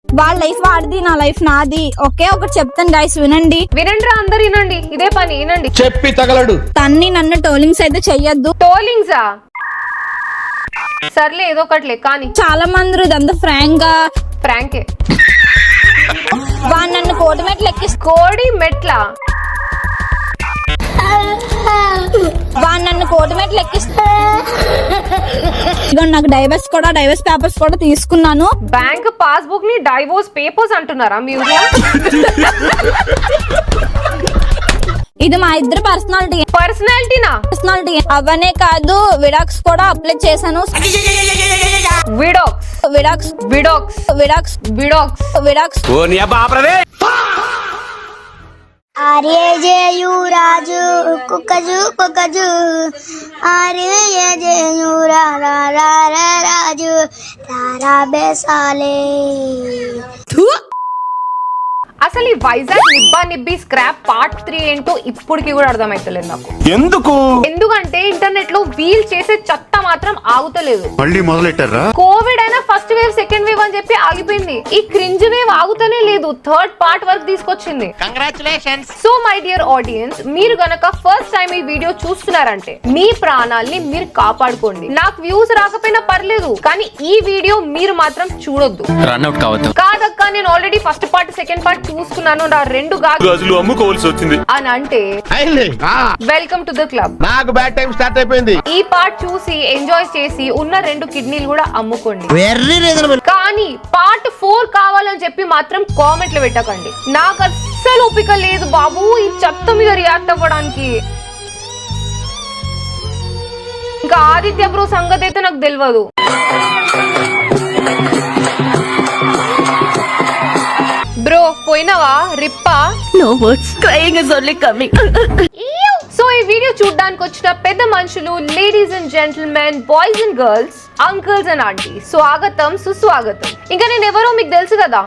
వాళ్ళ లైఫ్ వాడిది, నా లైఫ్ నాది. ఒకే ఒకటి చెప్తాను గైస్, వినండి. వినండిరా అందరు, వినండి. ఇదే పని వినండి. చెప్పి తగలడు. తన్ని నన్ను టోలింగ్స్ అయితే చెయ్యొద్దు. టోలింగ్సా? సర్లే ఏదో ఒకట్లే కానీ. చాలా మంది ఇదంతా ఫ్రాంక్ గా ప్రాంకే. వాడు నన్ను కోటి మెట్లు ఎక్కిస్తా. కోడి మెట్ల? వాడు నన్ను కోటి మెట్లు ఎక్కిస్తా. ఇదిగో నాకు డైవర్స్ పేపర్స్ కూడా తీసుకున్నాను. బ్యాంక్ పాస్బుక్ ని డైవోర్స్ పేపర్స్ అంటున్నారా మీ ఊర్లో? ఇది మా ఇద్దరు పర్సనాలిటీనా? పర్సనాలిటీ అవనే కాదు, విడాక్స్ కూడా అప్లై చేశాను. విడాక్స్ ఆర్యజేయు రాజు కుకజు ఆర్యజేయు రాజు తారా బేసాలే. అసలు ఈ వైజాగ్ నిబ్బా నిబ్బి స్క్రాప్ పార్ట్ 3 ఏంటో ఇప్పటికి కూడా అర్థమైతలేదు నాకు. ఎందుకంటే ఇంటర్నెట్ లో వీల్ చేసే చెత్త మాత్రం ఆగుతలేదు. మళ్ళీ మొదలెట్టారా? కోవిడ్ అయినా ఫస్ట్ వేవ్ సెకండ్ వేవ్ అని చెప్పి ఆగిపోయింది. ఈ క్రింజ్ వేవ్ ఆగుతూనే లేదు. థర్డ్ పార్ట్ వరకు తీసుకొచ్చింది. Congratulations. So my dear audience, మీరు గనక ఫస్ట్ టైం ఈ వీడియో చూస్తున్నారంటే మీ ప్రాణాల్ని మీరు కాపాడుకోండి. నాకు వ్యూస్ రాకపోయినా పర్లేదు, కానీ ఈ వీడియో మీరు మాత్రం చూడొద్దు. కాదక్క, నేను already first part second part చూసుకున్నాను. నా 2 గాజులు అమ్ముకోవాల్సి వచ్చింది అని అంటే వెల్కమ్ టు ద క్లబ్. నాకు బ్యాడ్ టైం స్టార్ట్ అయిపోయింది. ఈ పార్ట్ చూసి ఎంజాయ్ చేసి ఉన్న 2 కిడ్నీలు కూడా అమ్ముకోండి. కానీ పార్ట్ 4 కావాలని చెప్పి మాత్రం కామెంట్లు పెట్టకండి. నాకు అస్సలు ఓపిక లేదు బాబు ఈ చెత్త మీద రియాక్ట్ అవ్వడానికి. ఇంకా ఆదిత్య బ్రో సంగతి అయితే నాకు తెలియదు. బ్రో పోయినవా రిప్పా? No words, crying is only coming. So ఈ వీడియో చూడడానికి వచ్చిన పెద్ద మనుషులు, ladies and gentlemen, boys and girls, uncles and aunty, స్వాగతం సుస్వాగతం. ఇంకా నేను ఎవరో మీకు తెలుసు కదా.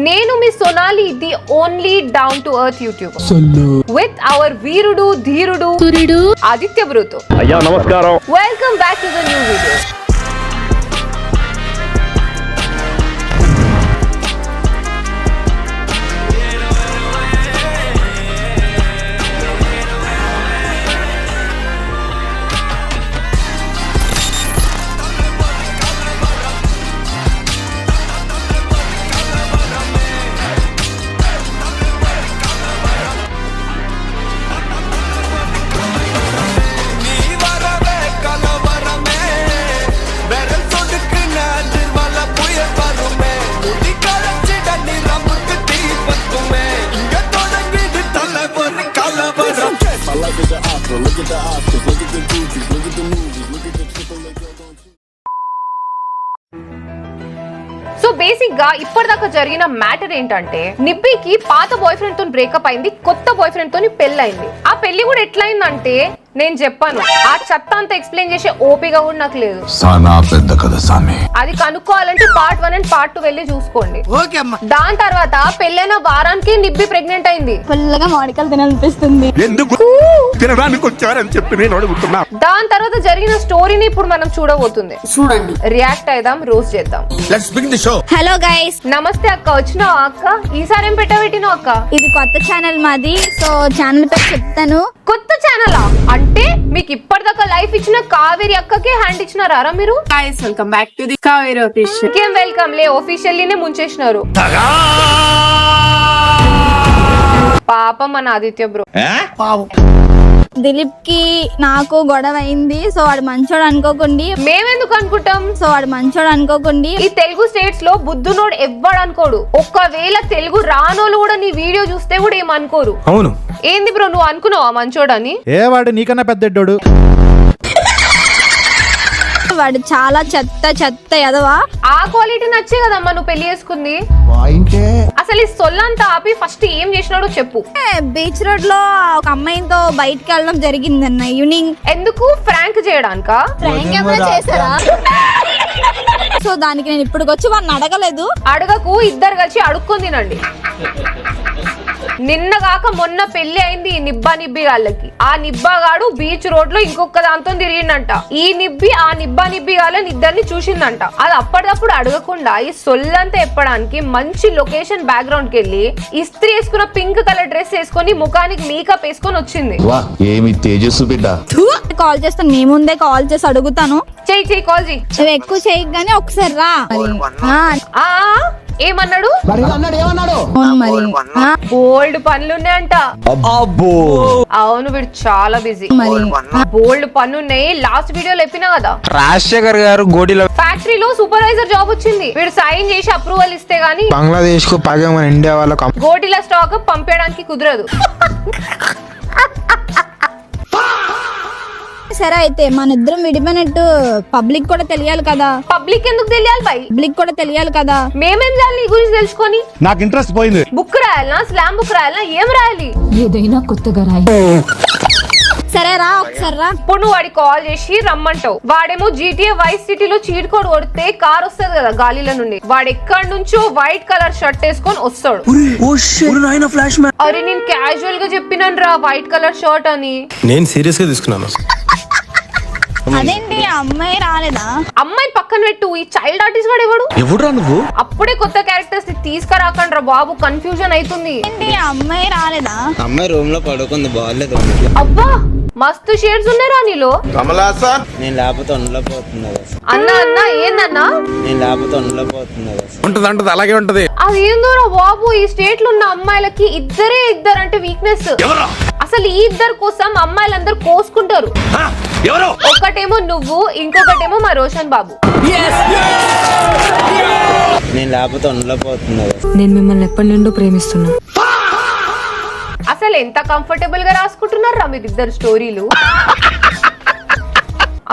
నేను మీ Sonali, the only down to earth YouTuber with our వీరుడు ధీరుడు ఆదిత్య బ్రోతో. అయ్యా నమస్కారం. Welcome back to the new video. So basic గా ఇప్పటిదాకా జరిగిన మ్యాటర్ ఏంటంటే, నిబ్బీకి పాత బాయ్ ఫ్రెండ్ తో బ్రేకప్ అయింది, కొత్త బాయ్ ఫ్రెండ్ తోని పెళ్ళైంది. ఆ పెళ్లి కూడా ఎట్లయిందంటే నేను చెప్పాను, ఆ చెత్త అంతా ఎక్స్ప్లెయిన్ చేసే ఓపిక కూడా నాకు లేదు. అది కనుక్కోవాలంటే పార్ట్ 1 అండ్ పార్ట్ 2 వెళ్ళి చూసుకోండి. దాని తర్వాత పెళ్ళైన వారానికి నిబ్బి ప్రెగ్నెంట్ అయింది. ఫుల్గా మామిడికాయలు తినాలనిపిస్తుంది. దాని తర్వాత జరిగిన స్టోరీని ఇప్పుడు మనం చూడబోతుంది. చూడండి, రియాక్ట్ అయిదాం, రోస్ట్ చేద్దాం. హలో గైస్, నమస్తే అక్క. వచ్చినావా అక్క? ఈసారి ఏం పెట్టావు అక్క? ఇది కొత్త ఛానల్ మాది. సో ఛానల్ పేరు చెప్తాను. కొత్త ఛానలా? అంటే మీకు ఇప్పటిదాకా లైఫ్ ఇచ్చిన కావేరి అక్కకే హ్యాండ్ ఇచ్చినారా మీరు? Welcome back to the Kaveri Official. ఇంకేం వెల్కమ్ లే, ఆఫీషియల్లీనే ముంచేసినారు. పాపం మన ఆదిత్య బ్రో. దిలీప్ కి నాకు గొడవ అయింది. సో వాడు మంచోడు అనుకోకండి. మేమెందుకు అనుకుంటాం? సో వాడు మంచోడు అనుకోకండి. ఈ తెలుగు స్టేట్స్ లో బుద్ధునోడు ఎవ్వడు అనుకోడు. ఒక్కవేళ తెలుగు రానోళ్ళు కూడా నీ వీడియో చూస్తే కూడా ఏమనుకోరు. అవును. ఏంది బ్రో, నువ్వు అనుకున్నావా మంచోడని? ఏ వాడు నీకన్నా పెద్దోడు. వాడు చాలా చెత్త ఎదవా. ఆ క్వాలిటీ నచ్చే కదమ్మా నువ్వు పెళ్లి చేసుకుంది. అసలు ఈ సొల్లంతా ఆపి ఫస్ట్ ఏం చేసినాడో చెప్పు. బీచ్ రోడ్ లో ఒక అమ్మాయితో బయటకి వెళ్ళడం జరిగిందన్న ఈవినింగ్. ఎందుకు? ఫ్రాంక్ చేయడానికా? ఫ్రాంక్ ఏమైనా చేశారా? సో దానికి నేను ఇప్పటికొచ్చి వాడిని అడగలేదు. అడగకు, ఇద్దరు కలిసి అడుక్కొని తినండి. నిన్నగాక మొన్న పెళ్లి అయింది ఈ నిబ్బా నిబ్బి గాళ్ళకి. ఆ నిబ్బాగాడు బీచ్ రోడ్ లో ఇంకొక దాంతో తిరిగిండంట. ఈ నిబ్బి ఆ నిబ్బా నిబ్బి గాళ్ళని ఇద్దరిని చూసిందంట. అది అప్పటికప్పుడు అడగకుండా ఈ సొల్లంతా ఎప్పడానికి మంచి లొకేషన్ బ్యాక్గ్రౌండ్ కి వెళ్ళి ఇస్త్రీ వేసుకున్న పింక్ కలర్ డ్రెస్ వేసుకొని ముఖానికి మేకప్ వేసుకొని వచ్చింది. ఏమి తేజస్సు బిడ్డ. కాల్ చేస్తాను, మీ ముందే కాల్ చేసి అడుగుతాను. చెయ్యి కాల్ చెయ్యి. నువ్వు ఎక్కువ చేయగానే ఒకసారి రా మరి. ఏమన్నాడు? అవును మరి, బోల్డ్ పనులున్నాయంట. అవును వీడు చాలా బిజీ. మరి బోల్డ్ పనులున్నాయి. లాస్ట్ వీడియోలో చెప్పినా కదా, రాజశేఖర్ గారు గోడిలో ఫ్యాక్టరీలో సూపర్వైజర్ జాబ్ వచ్చింది. వీడు సైన్ చేసి అప్రూవల్ ఇస్తే గానీ బంగ్లాదేశ్ కు పైగా మన ఇండియా వాళ్ళకు గోటిల స్టాక్ పంపేయడానికి కుదరదు. సరే అయితే మన ఇద్దరం విడిపోయినట్టు పబ్లిక్ కూడా తెలియాలి కదా. పబ్లిక్ ఎందుకు తెలియాలి బై? పబ్లిక్ కూడా తెలియాలి కదా. మేమేం చేయాలి నీ గురించి తెలుసుకొని? నాకు ఇంట్రెస్ట్ పోయింది. బుక్ రాయాలనా, స్లామ్ బుక్ రాయాలనా, ఏం రాయాలి? ఏదైనా కొత్తగా రాయి. సరే రా ఒకసారి రా. ఇప్పుడు నువ్వు వాడికి కాల్ చేసి రమ్మంటావు. వాడేమో GTA వైస్ సిటీలో చీట్ కోడ్ కొడితే కార్ వస్తుంది కదా గాలిలో నుండి. వాడు ఎక్కడి నుంచో వైట్ కలర్ షర్ట్ వేసుకొని వస్తాడు. అరే నేను క్యాజువల్ గా చెప్పినాను రా వైట్ కలర్ షర్ట్ అని. నేను సీరియస్ గా తీసుకున్నాను. అదేంటి అమ్మాయి రాలేదా? అమ్మాయిని పక్కన పెట్టు. ఈ చైల్డ్ ఆర్టిస్ట్ వాడు ఎవడు? ఎవడురా నువ్వు? అప్పుడే కొత్త క్యారెక్టర్స్ ని తీసుకురాకండి రా బాబు, కన్ఫ్యూజన్ అవుతుంది. ఏంటి అమ్మాయి రాలేదా? అమ్మాయి రూమ్ లో పడుకుంది, బాగాలేదు. అబ్బా మస్తు షేడ్స్ ఉన్నారా నీలో. కమలాసన్ నేను లేకపోతే ఉండలేకపోతున్నా. అన్నా ఏందన్నా? నేను లేకపోతే ఉండలేకపోతున్నా. ఉంటది అలాగే ఉంటది. అదేందోరా బాబు, ఈ స్టేట్ లో ఉన్న అమ్మాయిలకి ఇద్దరు అంటే వీక్నెస్. అసలు ఈ ఇద్దరు కోసం అమ్మాయిలందరూ కోసుకుంటారు. ఒకటేమో నువ్వు, ఇంకొకటేమో మా రోషన్ బాబు. నేను లేకపోతే ఉండలేకపోతున్నా. నేను మిమ్మల్ని ఎప్పటి నుండో ప్రేమిస్తున్నా. అసలు ఎంత కంఫర్టబుల్ గా రాసుకుంటున్నారు రా మీరిద్దరు స్టోరీలు.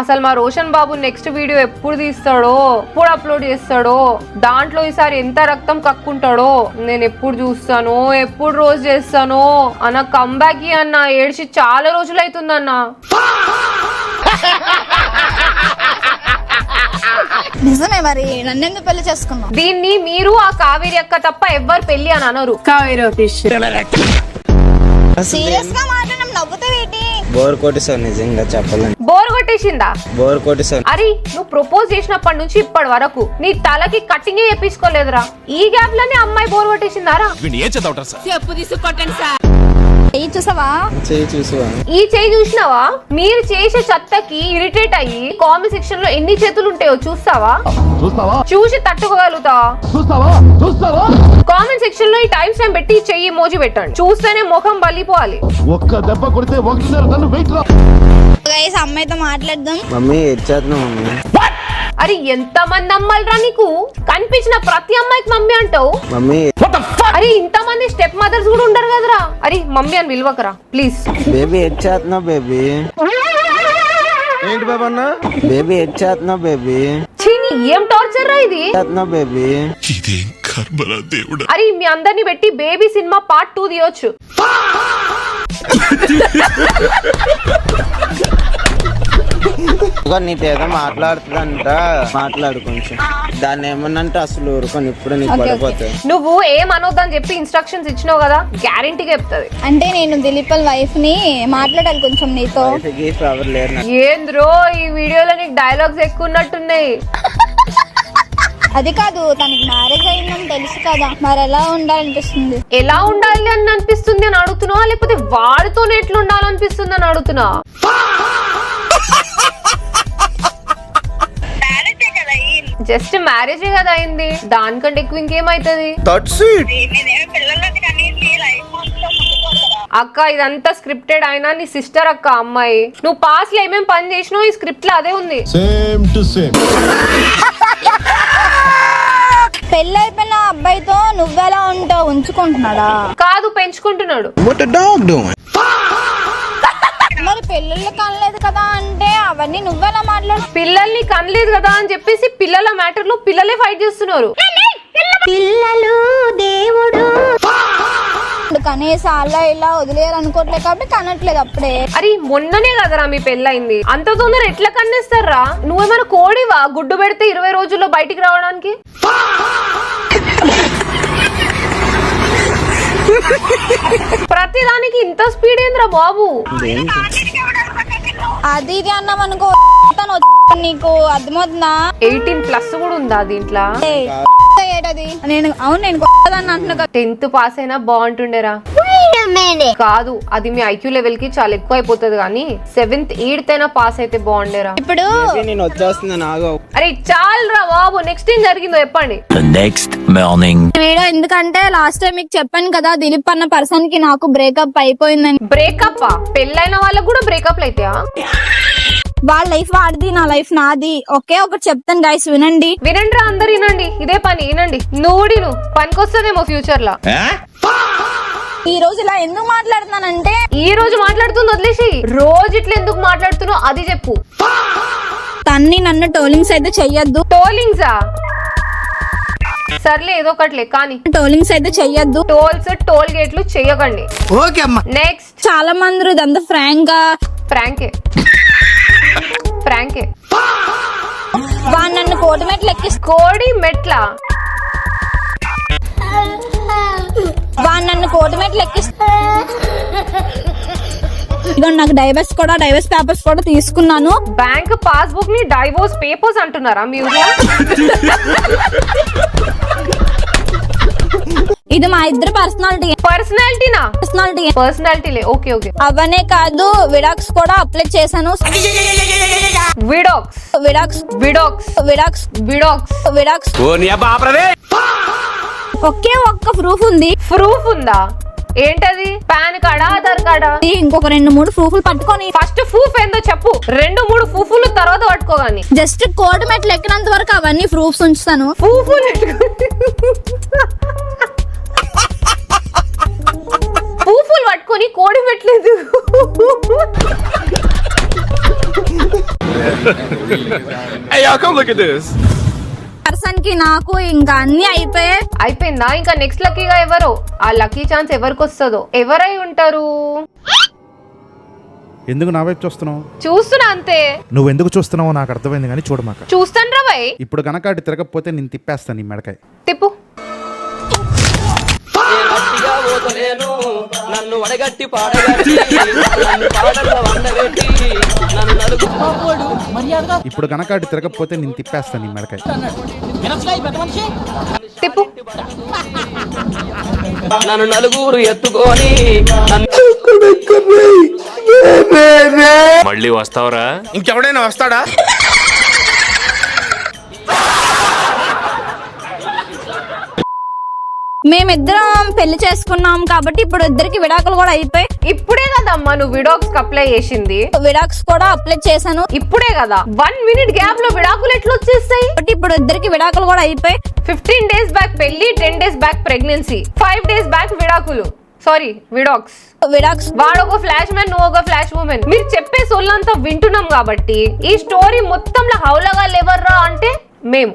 అసలు మా రోషన్ బాబు నెక్స్ట్ వీడియో ఎప్పుడు తీస్తాడో, ఎప్పుడు అప్లోడ్ చేస్తాడో, దాంట్లో ఈసారి ఎంత రక్తం కక్కుంటాడో నేను ఎప్పుడు చూస్తానో, ఎప్పుడు రోజు చేస్తానో అన్న. కంబ్యాక్ అన్న, ఏడ్చి చాలా రోజులు అవుతుందన్న. నిజమే మరి, నన్నెందుకు పెళ్లి చేసుకున్నావు? దీన్ని మీరు ఆ కావేరి అక్క తప్ప ఎవ్వరు పెళ్లి అని అనరు. కావేరి ఆఫీషియల్. సీరియస్ గా మాట్లాడడం నవ్వుతావేంటి? బోర్ కొట్టేసావు, నిజంగా చెప్పాలని. బోర్ కొట్టేసిందా? బోర్ కొట్టేసావు. అరే నువ్వు ప్రపోజ్ చేసినప్పటి నుంచి ఇప్పటి వరకు నీ తలకి కటింగ్ చేపించుకోలేదురా. ఈ గ్యాప్ లోనే అమ్మాయి బోర్ కొట్టేసిందారా? చెప్పు తీసుకొట్టండి సార్. చెయ్యి చూసావా? చేయి చూసావా? ఈ చేయి చూసినావా? మీరు చేసే చెత్తకి ఇరిటేట్ అయ్యి కామెంట్ సెక్షన్ లో ఎన్ని చేతులు ఉంటాయో చూస్తావా? చూసి తట్టుకోగలుగుతావా? కామెంట్ సెక్షన్ లో ఈ టైం స్టాంప్ పెట్టి చెయ్యి మోజీ పెట్టండి. చూస్తేనే ముఖం బలిపోవాలి. ఒక్క దెబ్బ కొడితే 1.5 టన్ను వెయిట్ రా. గైస్ అమ్మాయితో మాట్లాడదాం. మమ్మీ ఇచ్చేస్తున్నావు మమ్మీ. అరే ఎంత మంది అమ్మాయిలరా నీకు? కనిపించిన ప్రతి అమ్మాయికి మమ్మీ అంటావు. మమ్మీ అరే ఇంత మంది స్టెప్ మదర్స్ కూడా ఉండరు కదరా. అరే మమ్మీ అని పిలవకరా ప్లీజ్. బేబీ ఇచ్చేస్తున్నావు బేబీ. ఏంటి బాబా అన్న? బేబీ ఇచ్చేస్తున్నావు బేబీ. చీని ఏం టార్చర్ రా ఇది? ఇచ్చేస్తున్నావు బేబీ. అరే మీ అందరిని పెట్టి బేబీ సినిమా పార్ట్ 2 తీయొచ్చు. నీకేదో మాట్లాడుతుందంట, మాట్లాడు కొంచెం. దాన్ని ఏమన్నంటే అసలు ఊరుకొని ఇప్పుడు నీకు పడిపోతాయి. నువ్వు ఏమనొద్దని చెప్పి ఇన్స్ట్రక్షన్స్ ఇచ్చినావు కదా, గ్యారెంటీగా చెప్తుంది. అంటే నేను దిలీపల్ వైఫ్ ని, మాట్లాడాలి కొంచెం నీతో. ఎవరు లేరు నాకు. ఏంద్రో ఈ వీడియోలో నీకు డైలాగ్స్ ఎక్కువ ఉన్నట్టున్నాయి. అది కాదు, తనకి మ్యారేజ్ అయిందని తెలుసు కదా, మరి ఎలా ఉండాలనిపిస్తుంది? ఎలా ఉండాలి అని అనిపిస్తుంది అని అడుగుతున్నావా, లేకపోతే వాడితోనే ఎట్లా ఉండాలనిపిస్తుంది అని అడుగుతున్నా? జస్ట్ మ్యారేజే కదా అయింది, దానికంటే ఎక్కువ ఇంకేమైతుంది? అక్క ఇదంతా స్క్రిప్టెడ్ అయినా నీ సిస్టర్ అక్క అమ్మాయి. నువ్వు పాస్ లో ఏమేం పని చేసినావు ఈ స్క్రిప్ట్ లో అదే ఉంది. Same to same. పెళ్ళైపోయిన అబ్బాయితో నువ్వెలా ఉంటావు? ఉంచుకుంటున్నాడా? కాదు పెంచుకుంటున్నాడు. మరి పెళ్ళిళ్ళు కనలేదు కదా అంటే అవన్నీ నువ్వెలా మాట్లాడు? పిల్లల్ని కనలేదు కదా అని చెప్పేసి పిల్లల మ్యాటర్ లో పిల్లలే ఫైట్ చేస్తున్నారు. పిల్లలు దేవుడు కనీసం అలా ఇలా వదిలేరు అనుకోవట్లేదు కాబట్టి కనట్లేదు అప్పుడే. అరే మొన్ననే కదరా మీ పెళ్ళయింది, అంత తొందర ఎట్లా కన్నేస్తారా? నువ్వేమైనా కోడివా గుడ్డు పెడితే 20 రోజుల్లో బయటికి రావడానికి? ప్రతిదానికి ఇంత స్పీడ్ ఏంద్రా బాబు? అది ఇది అన్నాం అనుకో నీకు అర్థమవుతుందా? 18+ కూడా ఉందా దీంట్లో? ఏటది నేను అవును నేను కొత్తదాన్ని అంటున్నా కదా. 10th పాస్ అయినా బాగుంటుండేరా. కాదు, అది మీ ఐక్యూ లెవెల్ కి చాలా ఎక్కువ అయిపోతుంది, కానీ 7th 8th అయినా పాస్ అయితే బాగుండేరా. ఇప్పుడు నేను వచ్చేస్తున్నా నాగో. అరే చాలరా బాబు, నెక్స్ట్ ఏం జరిగిందో చెప్పండి. వీడియో ఎందుకంటే లాస్ట్ టైం మీకు చెప్పాను కదా, దిలీప్ అన్న పర్సన్ కి నాకు బ్రేకప్ అయిపోయిందని. బ్రేకప్? పెళ్ళైన వాళ్ళకు కూడా బ్రేకప్లు అయితాయా? వాళ్ళ లైఫ్ వాడిది, నా లైఫ్ నాది. ఓకే, ఒకటి చెప్తాను గైస్, వినండి. వినండి రా, అందరు వినండి, ఇదే పని వినండి. నువ్వు పనికొస్తుందేమో ఫ్యూచర్ లా. ఈ రోజు ఇలా ఎందుకు మాట్లాడుతున్నానంటే, ఈ రోజు మాట్లాడుతుంది వదిలేసి రోజు ఇట్లా ఎందుకు మాట్లాడుతున్నావు అది చెప్పు. తన్ని నన్ను టోలింగ్స్ అయితే చెయ్యొద్దు. టోలింగ్సా? సర్లే ఏదో ఒకట్లే, కానీ టోలింగ్స్ అయితే చెయ్యొద్దు. టోల్ గేట్లు చెయ్యకండి. నెక్స్ట్. చాలా మంది ఇదంతా ఫ్రాంక్ ప్రాంకే. వాడు నన్ను కోడి మెట్లు ఎక్కిస్తా. కోడి మెట్ల? వాడు నన్ను కోడి మెట్లు ఎక్కిస్తా. ఇదిగో నాకు డైవర్స్ పేపర్స్ కూడా తీసుకున్నాను. బ్యాంక్ పాస్బుక్ ని డైవోర్స్ పేపర్స్ అంటున్నారా మీ ఊర్లో? ఇది మా ఇద్దరు పర్సనాలిటీ. ఓకే. అవనే కాదు, విడాక్స్ కూడా అప్లై చేశాను. విడాక్స్ ఒకే ఒక్క ప్రూఫ్ ఉంది. ప్రూఫ్ ఉందా? ఏంటది? పాన్ కార్డా, ఆధార్ కార్డా? ఇంకొక 2-3 ప్రూఫ్లు పట్టుకొని. ఫస్ట్ ప్రూఫ్ ఏందో చెప్పు. 2-3 ప్రూఫ్లు తర్వాత పట్టుకోగాని. జస్ట్ కోడి మెట్లు ఎక్కినంత వరకు అవన్నీ ప్రూఫ్స్ ఉంచుతాను. పూఫులు పట్టుకొని కోడి పెట్టలేదు. పర్సన్ కి నాకు ఇంకా అన్ని అయిపోయిందా? ఇంకా నెక్స్ట్ లక్కీగా ఎవరో? ఆ లక్కీ ఛాన్స్ ఎవరికి వస్తుందో? ఎవరై ఉంటారు? ఎందుకు నా వైపు చూస్తున్నావు? చూస్తున్నా అంతే. నువ్వు ఎందుకు చూస్తున్నావో నాకు అర్థమైంది, కానీ చూడమాక. చూస్తాను రా భయ్. ఇప్పుడు గనక అటు తిరగకపోతే నేను తిప్పేస్తాను నీ మెడకాయ. తిప్పు. ఇప్పుడు గనక అటు తిరగకపోతే నేను తిప్పేస్తాను నీ మెడకాయ. తిప్పు. నన్ను నలుగురు ఎత్తుకొని మళ్ళీ వస్తావరా? ఇంకెవడైనా వస్తాడా? మేమిద్దరం పెళ్లి చేసుకున్నాం కాబట్టి ఇప్పుడు ఇద్దరికి విడాకులు కూడా అయిపోయి. ఇప్పుడే కదమ్మా నువ్వు విడాక్స్ అప్లై చేసింది? విడాక్స్ కూడా అప్లై చేశాను ఇప్పుడే కదా. 1 minute గ్యాప్ లో విడాకులు ఎట్లా వచ్చేస్తాయి? ఇప్పుడు ఇద్దరికి విడాకులు కూడా అయిపోయి. 15 days బ్యాక్ పెళ్లి, 10 days back pregnancy, 5 days back విడాకులు. సారీ, విడాక్స్. వాడు ఒక ఫ్లాష్ మ్యాన్, నువ్వు ఒక ఫ్లాష్ ఉమెన్. మీరు చెప్పే సొల్లంతా వింటున్నాం కాబట్టి ఈ స్టోరీ మొత్తంలో హౌలగా లేవర్రా అంటే మేము.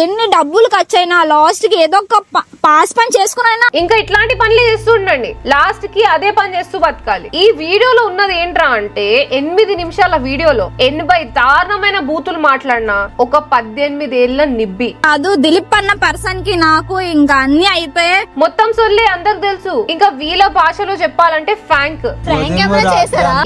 ఎన్ని డబ్బులు ఖర్చు అయినా లాస్ట్ కి ఏదో ఒక పాస్ పని చేసుకున్నా ఇంకా ఇట్లాంటి పనులు చేస్తూ ఉండండి. లాస్ట్ కి అదే పని చేస్తూ బతకాలి. ఈ వీడియోలో ఉన్నది ఏంట్రా అంటే 8 నిమిషాల వీడియోలో 80 దారుణమైన బూతులు మాట్లాడినా ఒక 18 ఏళ్ల నిబ్బి. అది దిలీప్ అన్న పర్సన్ కి నాకు ఇంకా అన్ని అయిపోయాయి. మొత్తం సొల్లే అందరికి తెలుసు. ఇంకా వీళ్ళ భాషలో చెప్పాలంటే ఫ్రాంక్.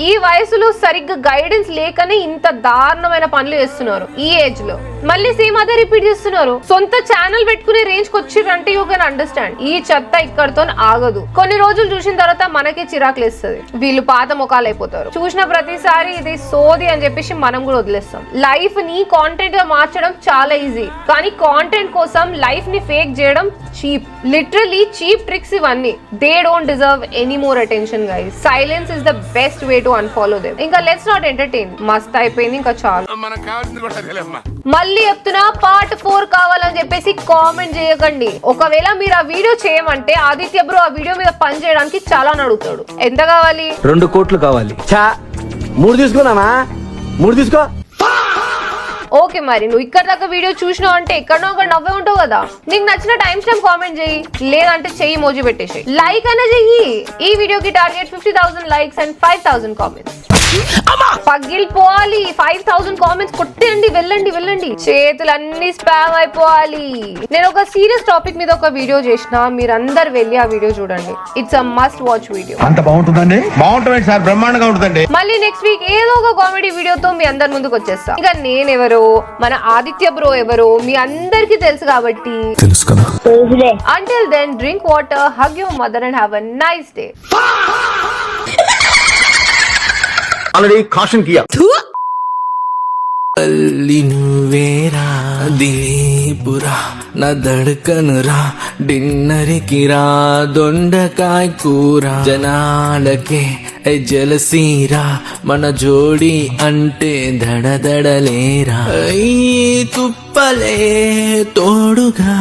ఈ వయసులో సరిగ్గా గైడెన్స్ లేకనే ఇంత దారుణమైన పనులు చేస్తున్నారు ఈ ఏజ్ లో. మళ్ళీ సేమ్ అదే రిపీట్ చేస్తున్నారు. సొంత ఛానల్ పెట్టుకునే రేంజ్ కి వచ్చిరంటే యూ కెన్ అండర్స్టాండ్. ఈ చెత్త ఇక్కడతో ఆగదు. కొన్ని రోజులు చూసిన తర్వాత మనకే చిరాకులేస్తుంది. వీళ్ళు పాత ముఖాలు అయిపోతారు. చూసిన ప్రతిసారి ఇది సోది అని చెప్పేసి మనం కూడా వదిలేస్తాం. లైఫ్ ని కాంటెంట్ గా మార్చడం చాలా ఈజీ, కానీ కాంటెంట్ కోసం లైఫ్ ని ఫేక్ చేయడం చీప్. లిటరలీ చీప్ ట్రిక్స్ ఇవన్నీ. They don't deserve any more attention guys. Silence is the best way to unfollow them. ఇంకా లెట్స్ నాట్ ఎంటర్టైన్. మస్త్ అయిపోయింది, ఇంకా చాలు. మళ్ళీ చెప్తున్నా, పార్ట్ 4 కావాలని చెప్పేసి కామెంట్ చేయకండి. ఒకవేళ మీరు ఆ వీడియో చేయమంటే ఆదిత్య బ్రో ఆ వీడియో మీద పని చేయడానికి చాలా అడుగుతాడు. ఎంత కావాలి? 2 కోట్లు కావాలి. 3 తీసుకున్నానా? 3 తీసుకో. ఓకే, మరి నువ్వు ఇక్కడ దాకా వీడియో చూసినావు అంటే ఎక్కడో ఒక నవ్వే ఉంటావు కదా. నీకు నచ్చిన టైం స్టాంప్ కామెంట్ చెయ్యి, లేదంటే చెయ్యి మోజీ పెట్టేసి లైక్ అయినా చెయ్యి. ఈ వీడియోకి టార్గెట్ 50,000 లైక్స్ అండ్ 5,000 కామెంట్స్. పగిలిపోవాలి. 5000 కామెంట్స్ కొట్టండి, వెళ్ళండి. చేతులన్నీ స్పామ్ అయిపోవాలి. నేను ఒక సీరియస్ టాపిక్ మీద ఒక వీడియో చేసిన, మీరందరు వెళ్ళి ఆ వీడియో చూడండి. It's a must watch video. అంత బాగుంటుందండి? బాగుంటుంది సార్, బ్రహ్మాండంగా ఉంటుందండి. మళ్ళీ నెక్స్ట్ వీక్ ఏదో ఒక కామెడీ వీడియోతో మీ అందరి ముందుకు వచ్చేస్తా. ఇక నేనెవరో, మన ఆదిత్య బ్రో ఎవరో మీ అందరికి తెలుసు కాబట్టి తెలుసు కదా. Until then, drink water, hug your mother and have a nice day. Already caution Kia. అల్లి నువ్వేరా దిలీపురా నా దడకనురా డిన్నర్కి రా దొండకాయ కూర జనాలకే జలసీరా మన జోడి అంటే దడదడలేరా తుప్పలే తోడుగా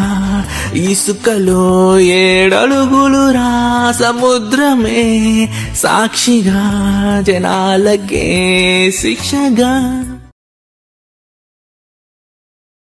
ఇసుకలో 7 అడుగులురా సముద్రమే సాక్షిగా జనాలకే శిక్షగా